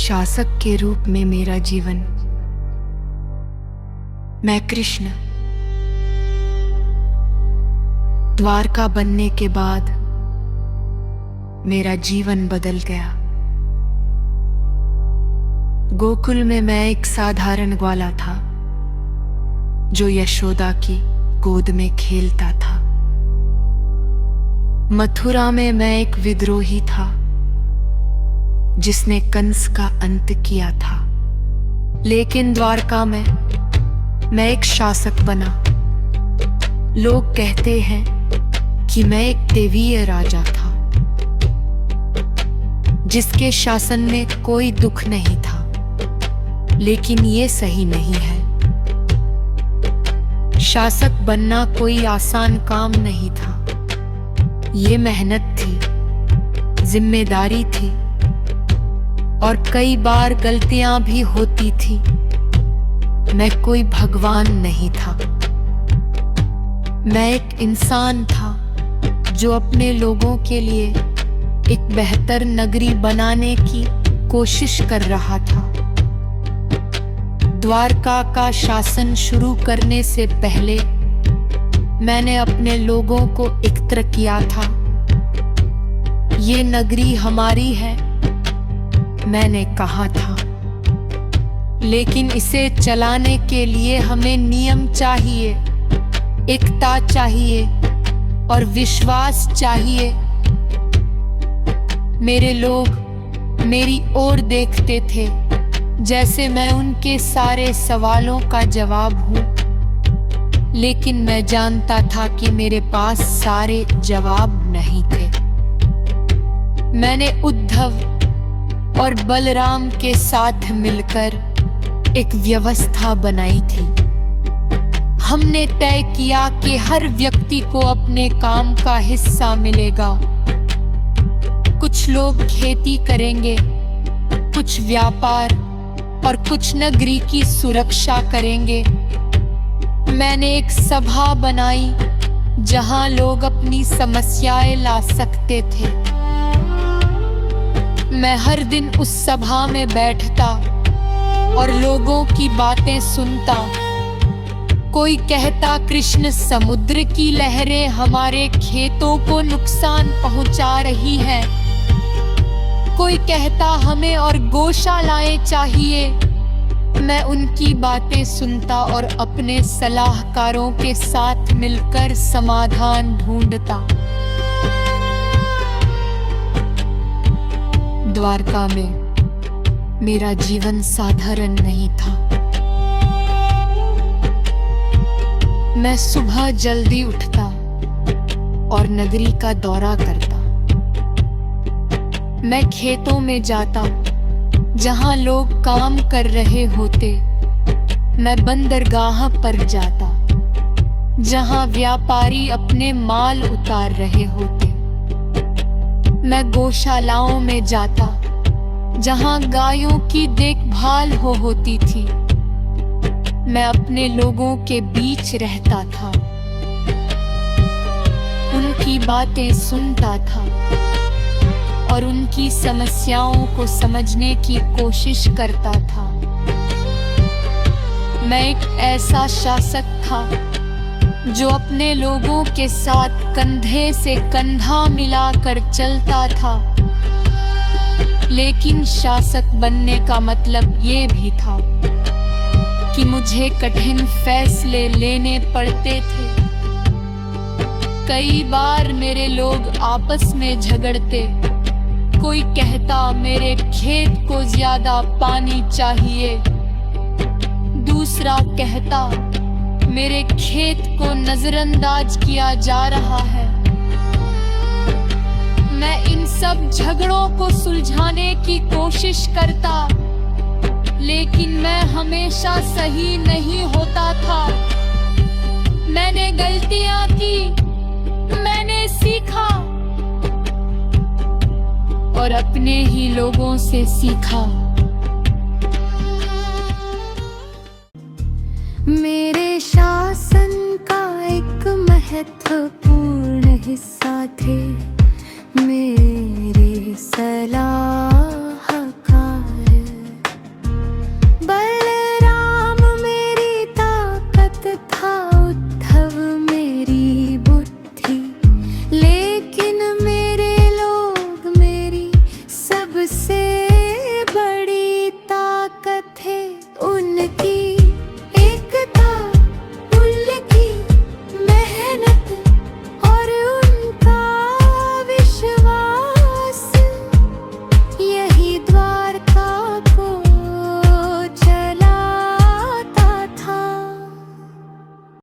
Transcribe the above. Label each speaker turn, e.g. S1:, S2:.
S1: शासक के रूप में मेरा जीवन। मैं कृष्ण। द्वारका बनने के बाद मेरा जीवन बदल गया। गोकुल में मैं एक साधारण ग्वाला था जो यशोदा की गोद में खेलता था। मथुरा में मैं एक विद्रोही था जिसने कंस का अंत किया था। लेकिन द्वारका में मैं एक शासक बना। लोग कहते हैं कि मैं एक देवीय राजा था जिसके शासन में कोई दुख नहीं था, लेकिन ये सही नहीं है। शासक बनना कोई आसान काम नहीं था। ये मेहनत थी, जिम्मेदारी थी और कई बार गलतियां भी होती थी। मैं कोई भगवान नहीं था। मैं एक इंसान था जो अपने लोगों के लिए एक बेहतर नगरी बनाने की कोशिश कर रहा था। द्वारका का शासन शुरू करने से पहले मैंने अपने लोगों को एकत्र किया था। ये नगरी हमारी है, मैंने कहा था, लेकिन इसे चलाने के लिए हमें नियम चाहिए, एकता चाहिए और विश्वास चाहिए। मेरे लोग मेरी ओर देखते थे जैसे मैं उनके सारे सवालों का जवाब हूं, लेकिन मैं जानता था कि मेरे पास सारे जवाब नहीं थे। मैंने उद्धव और बलराम के साथ मिलकर एक व्यवस्था बनाई थी। हमने तय किया कि हर व्यक्ति को अपने काम का हिस्सा मिलेगा। कुछ लोग खेती करेंगे, कुछ व्यापार और कुछ नगरी की सुरक्षा करेंगे। मैंने एक सभा बनाई जहां लोग अपनी समस्याएं ला सकते थे। मैं हर दिन उस सभा में बैठता और लोगों की बातें सुनता। कोई कहता कृष्ण समुद्र की लहरें हमारे खेतों को नुकसान पहुंचा रही हैं। कोई कहता हमें और गौशालाएं चाहिए। मैं उनकी बातें सुनता और अपने सलाहकारों के साथ मिलकर समाधान ढूंढता। द्वारका में मेरा जीवन साधारण नहीं था। मैं सुबह जल्दी उठता और नगरी का दौरा करता। मैं खेतों में जाता जहां लोग काम कर रहे होते। मैं बंदरगाह पर जाता जहां व्यापारी अपने माल उतार रहे होते। मैं गौशालाओं में जाता जहां गायों की देखभाल होती थी। मैं अपने लोगों के बीच रहता था, उनकी बातें सुनता था और उनकी समस्याओं को समझने की कोशिश करता था। मैं एक ऐसा शासक था जो अपने लोगों के साथ कंधे से कंधा मिलाकर चलता था। लेकिन शासक बनने का मतलब ये भी था कि मुझे कठिन फैसले लेने पड़ते थे। कई बार मेरे लोग आपस में झगड़ते। कोई कहता मेरे खेत को ज्यादा पानी चाहिए, दूसरा कहता मेरे खेत को नजरअंदाज किया जा रहा है। मैं इन सब झगड़ों को सुलझाने की कोशिश करता, लेकिन मैं हमेशा सही नहीं होता था। मैंने गलतियां की, मैंने सीखा और अपने ही लोगों से सीखा।
S2: मेरे शासन का एक महत्वपूर्ण हिस्सा थे